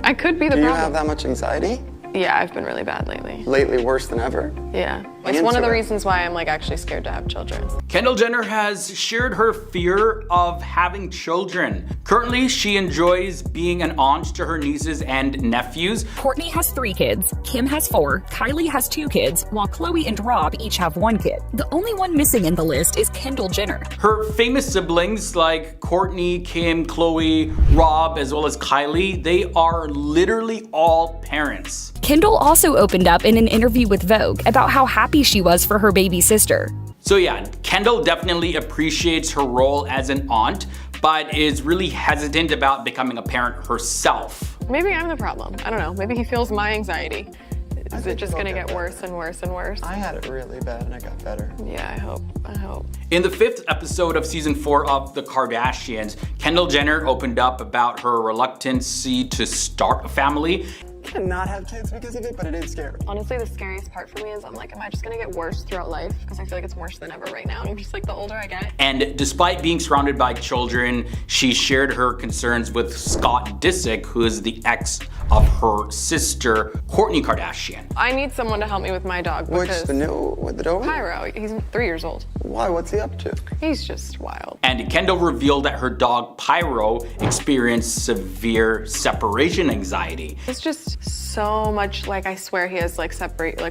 I could be the problem. problem. Do you have that much anxiety? Yeah, I've been really bad lately. Lately, worse than ever? Yeah. It's one of the reasons why I'm like actually scared to have children. Kendall Jenner has shared her fear of having children. Currently, she enjoys being an aunt to her nieces and nephews. Kourtney has 3 kids, Kim has 4, Kylie has 2 kids, while Khloe and Rob each have 1 kid. The only one missing in the list is Kendall Jenner. Her famous siblings like Kourtney, Kim, Khloe, Rob, as well as Kylie, they are literally all parents. Kendall also opened up in an interview with Vogue about how happy she was for her baby sister. So yeah, Kendall definitely appreciates her role as an aunt, but is really hesitant about becoming a parent herself. Maybe I'm the problem. I don't know. Maybe he feels my anxiety. Is it just gonna get worse and worse and worse? I had it really bad and I got better. Yeah, I hope. In the 5th episode of season 4 of The Kardashians, Kendall Jenner opened up about her reluctancy to start a family. Cannot have kids because of it, but it is scary. Honestly, the scariest part for me is I'm like, am I just gonna get worse throughout life? Because I feel like it's worse than ever right now. And I'm just like, the older I get. And despite being surrounded by children, she shared her concerns with Scott Disick, who is the ex of her sister, Kourtney Kardashian. I need someone to help me with my dog because... Which, the dog? Pyro, he's 3 years old. Why, what's he up to? He's just wild. And Kendall revealed that her dog Pyro experienced severe separation anxiety. It's just so much, like, I swear he has like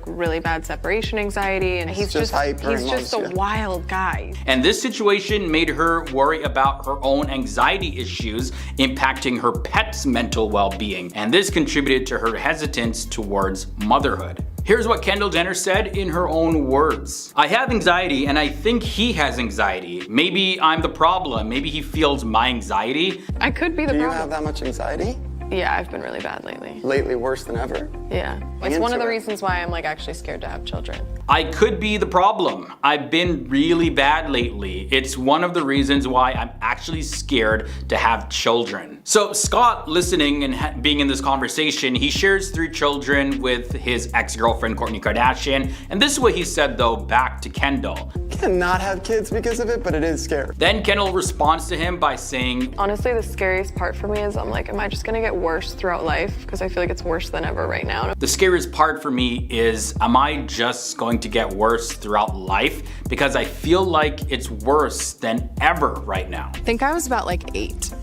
really bad separation anxiety, and he's just a wild guy. And this situation made her worry about her own anxiety issues impacting her pet's mental well-being. And this contributed to her hesitance towards motherhood. Here's what Kendall Jenner said in her own words. I have anxiety and I think he has anxiety. Maybe I'm the problem. Maybe he feels my anxiety. I could be the problem. Do you have that much anxiety? Yeah, I've been really bad lately. Lately, worse than ever? Yeah. It's one of the reasons why I'm like actually scared to have children. I could be the problem. I've been really bad lately. It's one of the reasons why I'm actually scared to have children. So Scott, listening and being in this conversation, he shares 3 children with his ex-girlfriend, Kourtney Kardashian. And this is what he said though back to Kendall. Cannot have kids because of it, but it is scary. Then Kendall responds to him by saying, honestly, the scariest part for me is I'm like, am I just gonna get worse throughout life? Because I feel like it's worse than ever right now. The scariest part for me is, am I just going to get worse throughout life? Because I feel like it's worse than ever right now. I think I was about like 8.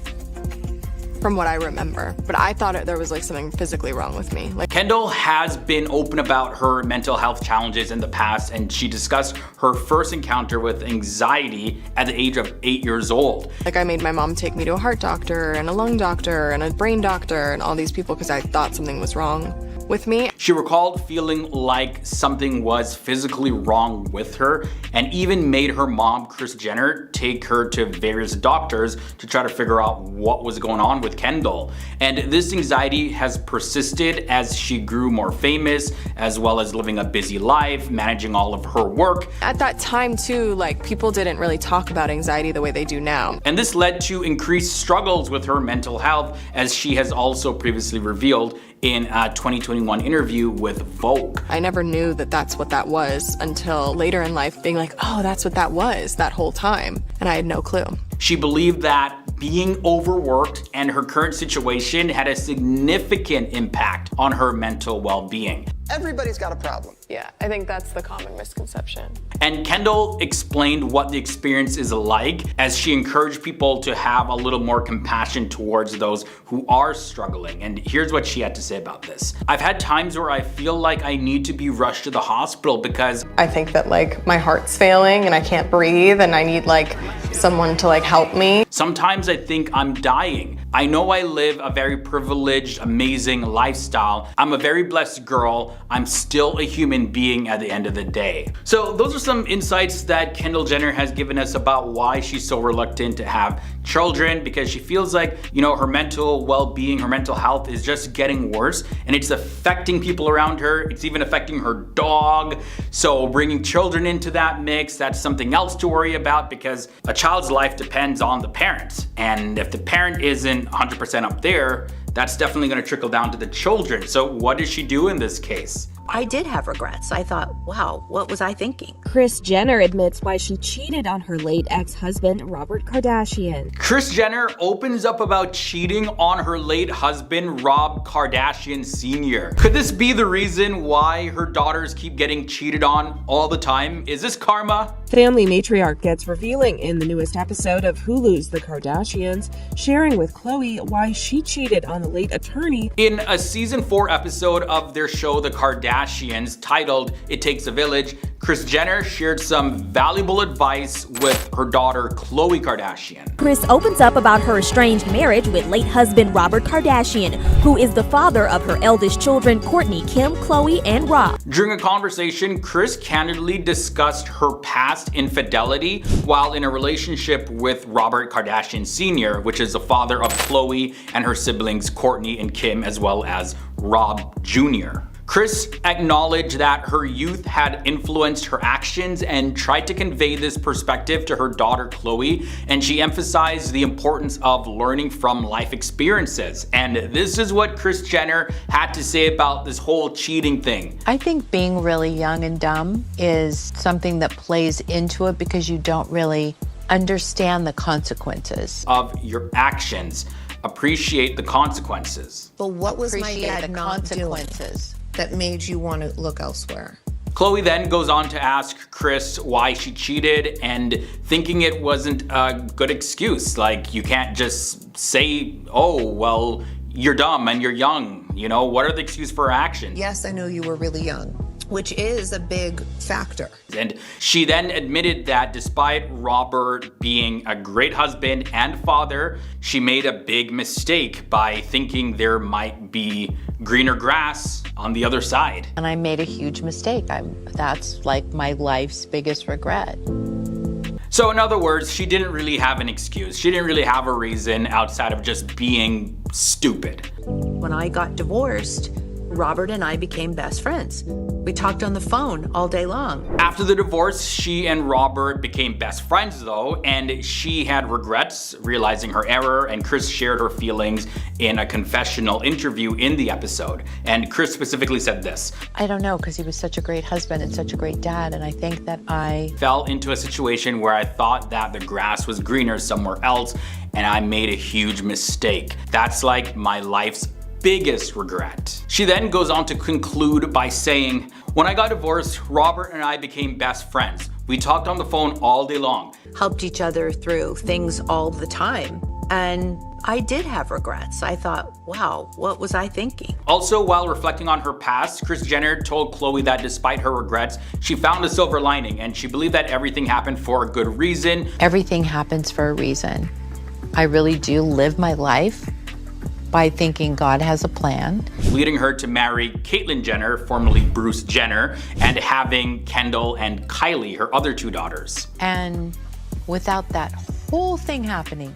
From what I remember, but I thought there was like something physically wrong with me. Kendall has been open about her mental health challenges in the past, and she discussed her first encounter with anxiety at the age of 8 years old. Like, I made my mom take me to a heart doctor and a lung doctor and a brain doctor and all these people because I thought something was wrong with me. She recalled feeling like something was physically wrong with her, and even made her mom, Kris Jenner, take her to various doctors to try to figure out what was going on with Kendall. And this anxiety has persisted as she grew more famous, as well as living a busy life, managing all of her work. At that time too, like, people didn't really talk about anxiety the way they do now. And this led to increased struggles with her mental health, as she has also previously revealed in a 2021 interview with Vogue. I never knew that that's what that was until later in life, being like, oh, that's what that was that whole time. And I had no clue. She believed that being overworked and her current situation had a significant impact on her mental well-being. Everybody's got a problem. Yeah, I think that's the common misconception. And Kendall explained what the experience is like, as she encouraged people to have a little more compassion towards those who are struggling. And here's what she had to say about this. I've had times where I feel like I need to be rushed to the hospital because I think that like my heart's failing and I can't breathe and I need like someone to like help me. Sometimes I think I'm dying. I know I live a very privileged, amazing lifestyle. I'm a very blessed girl. I'm still a human being at the end of the day. So those are some insights that Kendall Jenner has given us about why she's so reluctant to have children, because she feels like, you know, her mental well-being, her mental health is just getting worse, and it's affecting people around her. It's even affecting her dog. So bringing children into that mix, that's something else to worry about, because a child's life depends on the parent. And if the parent isn't 100% up there, that's definitely going to trickle down to the children. So what does she do in this case? I did have regrets. I thought, wow, what was I thinking? Kris Jenner admits why she cheated on her late ex-husband, Robert Kardashian. Kris Jenner opens up about cheating on her late husband, Rob Kardashian Sr. Could this be the reason why her daughters keep getting cheated on all the time? Is this karma? Family matriarch gets revealing in the newest episode of Hulu's The Kardashians, sharing with Khloe why she cheated on the late attorney. In a season 4 episode of their show The Kardashians titled It Takes a Village, Kris Jenner shared some valuable advice with her daughter Khloe Kardashian. Kris opens up about her estranged marriage with late husband Robert Kardashian, who is the father of her eldest children Kourtney, Kim, Khloe, and Rob. During a conversation, Kris candidly discussed her past infidelity while in a relationship with Robert Kardashian Sr., which is the father of Khloe and her siblings Kourtney and Kim, as well as Rob Jr. Kris acknowledged that her youth had influenced her actions and tried to convey this perspective to her daughter Khloe, and she emphasized the importance of learning from life experiences. And this is what Kris Jenner had to say about this whole cheating thing. I think being really young and dumb is something that plays into it because you don't really understand the consequences of your actions. Appreciate the consequences. But what was my Appreciate dad the not doing consequences. that made you want to look elsewhere? Khloe then goes on to ask Kris why she cheated, and thinking it wasn't a good excuse. Like, you can't just say, oh, well, you're dumb and you're young. You know, what are the excuses for her actions? Yes, I know you were really young, which is a big factor. And she then admitted that despite Robert being a great husband and father, she made a big mistake by thinking there might be greener grass on the other side. And I made a huge mistake. That's like my life's biggest regret. So in other words, she didn't really have an excuse. She didn't really have a reason outside of just being stupid. When I got divorced, Robert and I became best friends. We talked on the phone all day long. After the divorce, she and Robert became best friends though, and she had regrets realizing her error, and Kris shared her feelings in a confessional interview in the episode. And Kris specifically said this: I don't know, because he was such a great husband and such a great dad, and I think that I fell into a situation where I thought that the grass was greener somewhere else, and I made a huge mistake. That's like my life's biggest regret. She then goes on to conclude by saying, when I got divorced, Robert and I became best friends. We talked on the phone all day long. Helped each other through things all the time. And I did have regrets. I thought, wow, what was I thinking? Also, while reflecting on her past, Kris Jenner told Khloe that despite her regrets, she found a silver lining, and she believed that everything happened for a good reason. Everything happens for a reason. I really do live my life by thinking God has a plan. Leading her to marry Caitlyn Jenner, formerly Bruce Jenner, and having Kendall and Kylie, her other 2 daughters. And without that whole thing happening,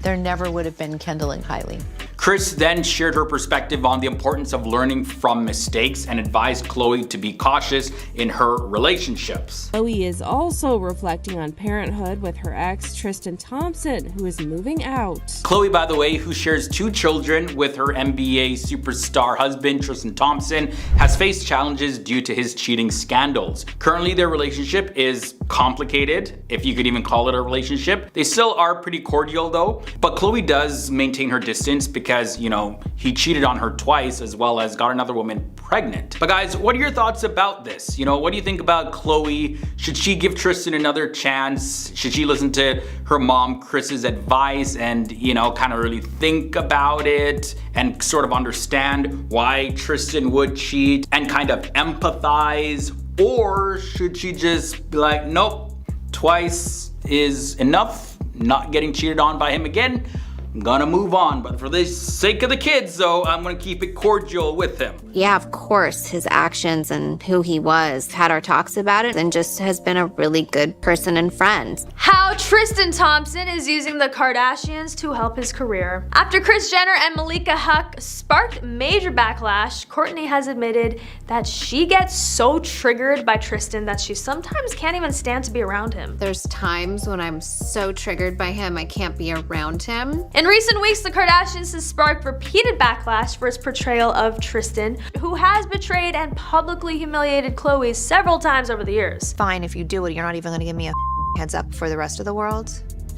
there never would have been Kendall and Kylie. Kris then shared her perspective on the importance of learning from mistakes and advised Khloe to be cautious in her relationships. Khloe is also reflecting on parenthood with her ex, Tristan Thompson, who is moving out. Khloe, by the way, who shares 2 children with her NBA superstar husband, Tristan Thompson, has faced challenges due to his cheating scandals. Currently, their relationship is complicated, if you could even call it a relationship. They still are pretty cordial though, but Khloe does maintain her distance because, you know, he cheated on her twice as well as got another woman pregnant. But guys, what are your thoughts about this? You know, what do you think about Khloe? Should she give Tristan another chance? Should she listen to her mom Kris's advice and, you know, kind of really think about it and sort of understand why Tristan would cheat and kind of empathize? Or should she just be like, nope, twice is enough, not getting cheated on by him again, I'm gonna move on. But for the sake of the kids though, I'm gonna keep it cordial with him. Yeah, of course, his actions and who he was, had our talks about it, and just has been a really good person and friend. How Now Tristan Thompson is using the Kardashians to help his career. After Kris Jenner and Malika Huck sparked major backlash, Kourtney has admitted that she gets so triggered by Tristan that she sometimes can't even stand to be around him. There's times when I'm so triggered by him I can't be around him. In recent weeks, the Kardashians has sparked repeated backlash for its portrayal of Tristan, who has betrayed and publicly humiliated Khloe several times over the years. Fine, if you do it, you're not even gonna give me a heads up for the rest of the world.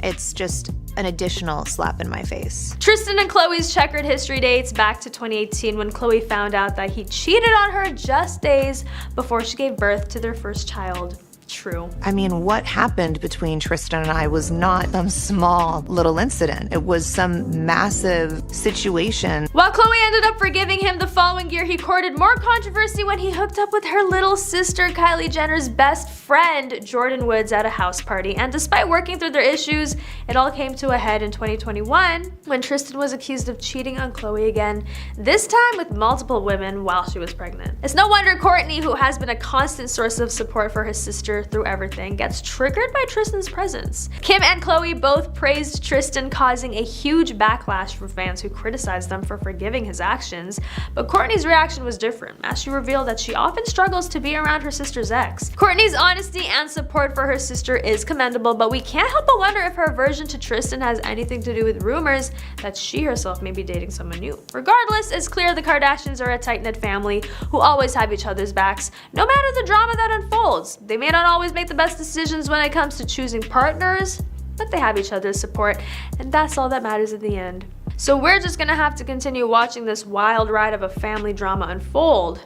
It's just an additional slap in my face. Tristan and Khloe's checkered history dates back to 2018 when Khloe found out that he cheated on her just days before she gave birth to their first child. True. I mean, what happened between Tristan and I was not some small little incident. It was some massive situation. While Khloe ended up forgiving him the following year, he courted more controversy when he hooked up with her little sister, Kylie Jenner's best friend, Jordan Woods, at a house party. And despite working through their issues, it all came to a head in 2021 when Tristan was accused of cheating on Khloe again, this time with multiple women while she was pregnant. It's no wonder Kourtney, who has been a constant source of support for his sister through everything, gets triggered by Tristan's presence. Kim and Khloe both praised Tristan, causing a huge backlash from fans who criticized them for forgiving his actions, but Kourtney's reaction was different, as she revealed that she often struggles to be around her sister's ex. Kourtney's honesty and support for her sister is commendable, but we can't help but wonder if her aversion to Tristan has anything to do with rumors that she herself may be dating someone new. Regardless, it's clear the Kardashians are a tight-knit family who always have each other's backs, no matter the drama that unfolds. They may not always make the best decisions when it comes to choosing partners, but they have each other's support, and that's all that matters at the end. So we're just gonna have to continue watching this wild ride of a family drama unfold.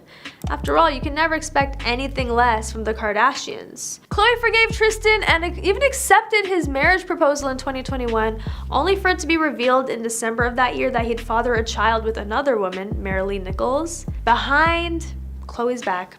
After all, you can never expect anything less from the Kardashians. Khloe forgave Tristan and even accepted his marriage proposal in 2021, only for it to be revealed in December of that year that he'd father a child with another woman, Marilee Nichols, behind Khloe's back.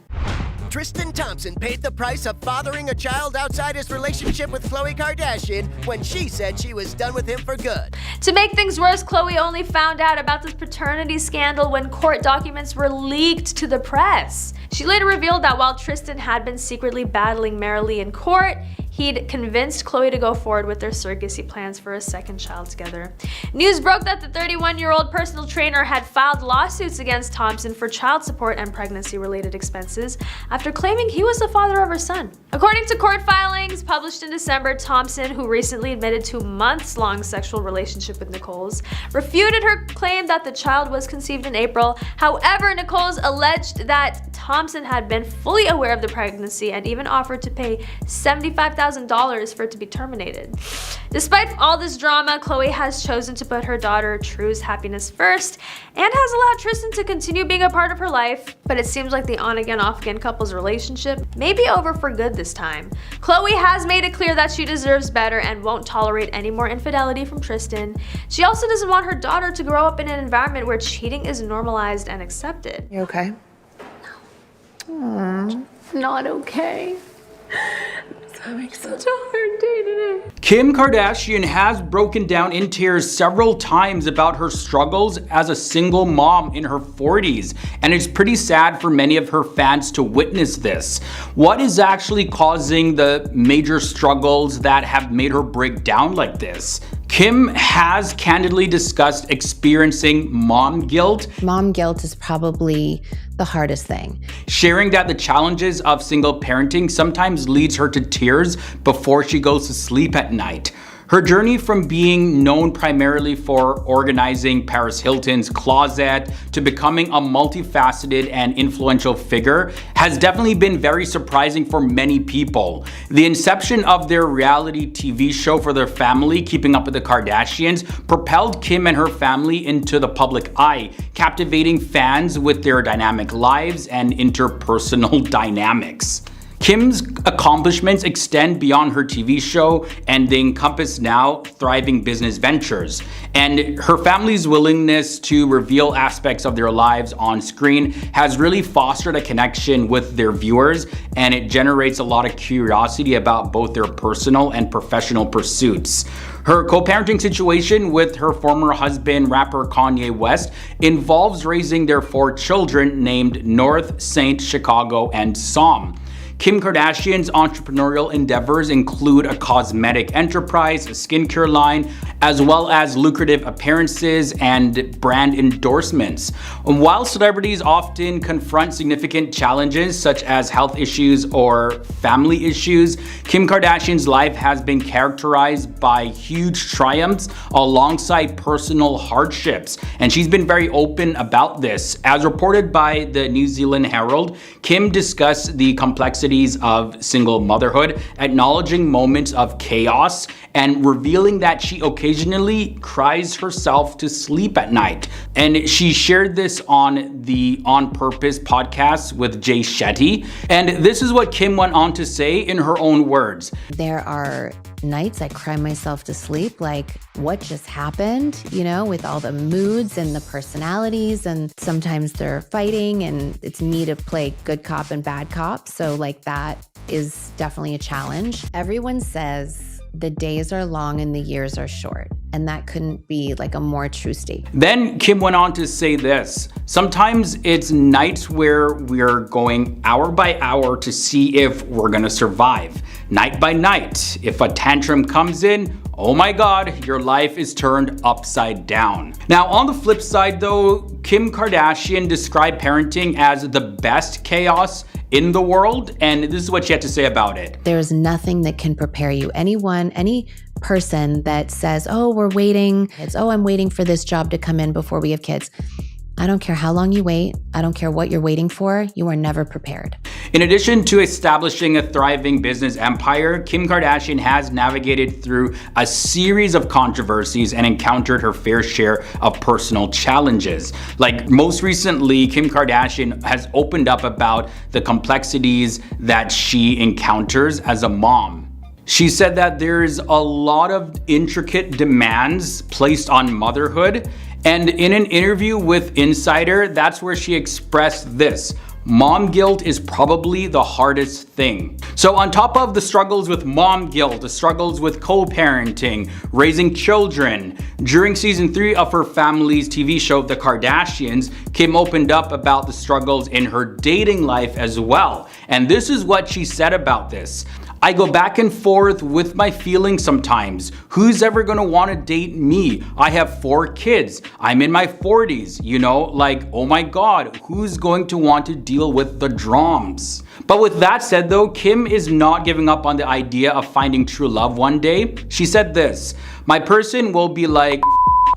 Tristan Thompson paid the price of fathering a child outside his relationship with Khloe Kardashian when she said she was done with him for good. To make things worse, Khloe only found out about this paternity scandal when court documents were leaked to the press. She later revealed that while Tristan had been secretly battling Marilee in court, he'd convinced Khloe to go forward with their surrogacy plans for a second child together. News broke that the 31-year-old personal trainer had filed lawsuits against Thompson for child support and pregnancy-related expenses after claiming he was the father of her son. According to court filings published in December, Thompson, who recently admitted to a months-long sexual relationship with Nichols, refuted her claim that the child was conceived in April. However, Nichols alleged that Thompson had been fully aware of the pregnancy and even offered to pay $75,000 for it to be terminated. Despite all this drama, Khloe has chosen to put her daughter True's happiness first and has allowed Tristan to continue being a part of her life, but it seems like the on-again, off-again couple's relationship may be over for good this time. Khloe has made it clear that she deserves better and won't tolerate any more infidelity from Tristan. She also doesn't want her daughter to grow up in an environment where cheating is normalized and accepted. You okay? Aww. It's not okay. I'm having such a hard day today. Kim Kardashian has broken down in tears several times about her struggles as a single mom in her 40s, and it's pretty sad for many of her fans to witness this. What is actually causing the major struggles that have made her break down like this? Kim has candidly discussed experiencing mom guilt. Mom guilt is probably the hardest thing. Sharing that the challenges of single parenting sometimes leads her to tears before she goes to sleep at night. Her journey from being known primarily for organizing Paris Hilton's closet to becoming a multifaceted and influential figure has definitely been very surprising for many people. The inception of their reality TV show for their family, Keeping Up with the Kardashians, propelled Kim and her family into the public eye, captivating fans with their dynamic lives and interpersonal dynamics. Kim's accomplishments extend beyond her TV show, and they encompass now thriving business ventures. And her family's willingness to reveal aspects of their lives on screen has really fostered a connection with their viewers, and it generates a lot of curiosity about both their personal and professional pursuits. Her co-parenting situation with her former husband, rapper Kanye West, involves raising their 4 children named North, Saint, Chicago, and Psalm. Kim Kardashian's entrepreneurial endeavors include a cosmetic enterprise, a skincare line, as well as lucrative appearances and brand endorsements. While celebrities often confront significant challenges such as health issues or family issues, Kim Kardashian's life has been characterized by huge triumphs alongside personal hardships, and she's been very open about this. As reported by the New Zealand Herald, Kim discussed the complexities of single motherhood, acknowledging moments of chaos and revealing that she occasionally cries herself to sleep at night. And she shared this on the On Purpose podcast with Jay Shetty. And this is what Kim went on to say in her own words. There are nights I cry myself to sleep, like what just happened, you know, with all the moods and the personalities, and sometimes they're fighting and it's me to play good cop and bad cop. So like that is definitely a challenge. Everyone says the days are long and the years are short, and that couldn't be like a more true statement. Then Kim went on to say this: sometimes it's nights where we're going hour by hour to see if we're gonna survive. Night by night, if a tantrum comes in, oh my God, your life is turned upside down. Now, on the flip side though, Kim Kardashian described parenting as the best chaos in the world, and this is what she had to say about it. There's nothing that can prepare you. Any person that says, oh, we're waiting, I'm waiting for this job to come in before we have kids. I don't care how long you wait. I don't care what you're waiting for. You are never prepared. In addition to establishing a thriving business empire, Kim Kardashian has navigated through a series of controversies and encountered her fair share of personal challenges. Like most recently, Kim Kardashian has opened up about the complexities that she encounters as a mom. She said that there's a lot of intricate demands placed on motherhood. And in an interview with Insider, that's where she expressed this: mom guilt is probably the hardest thing. So on top of the struggles with mom guilt, the struggles with co-parenting, raising children, during season 3 of her family's TV show, The Kardashians, Kim opened up about the struggles in her dating life as well. And this is what she said about this: I go back and forth with my feelings sometimes. Who's ever gonna wanna date me? I have 4 kids. I'm in my 40s, you know, like, oh my God, who's going to want to deal with the drums? But with that said though, Kim is not giving up on the idea of finding true love one day. She said this: my person will be like,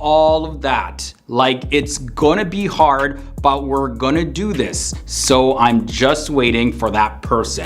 all of that. Like, it's gonna be hard, but we're gonna do this. So I'm just waiting for that person.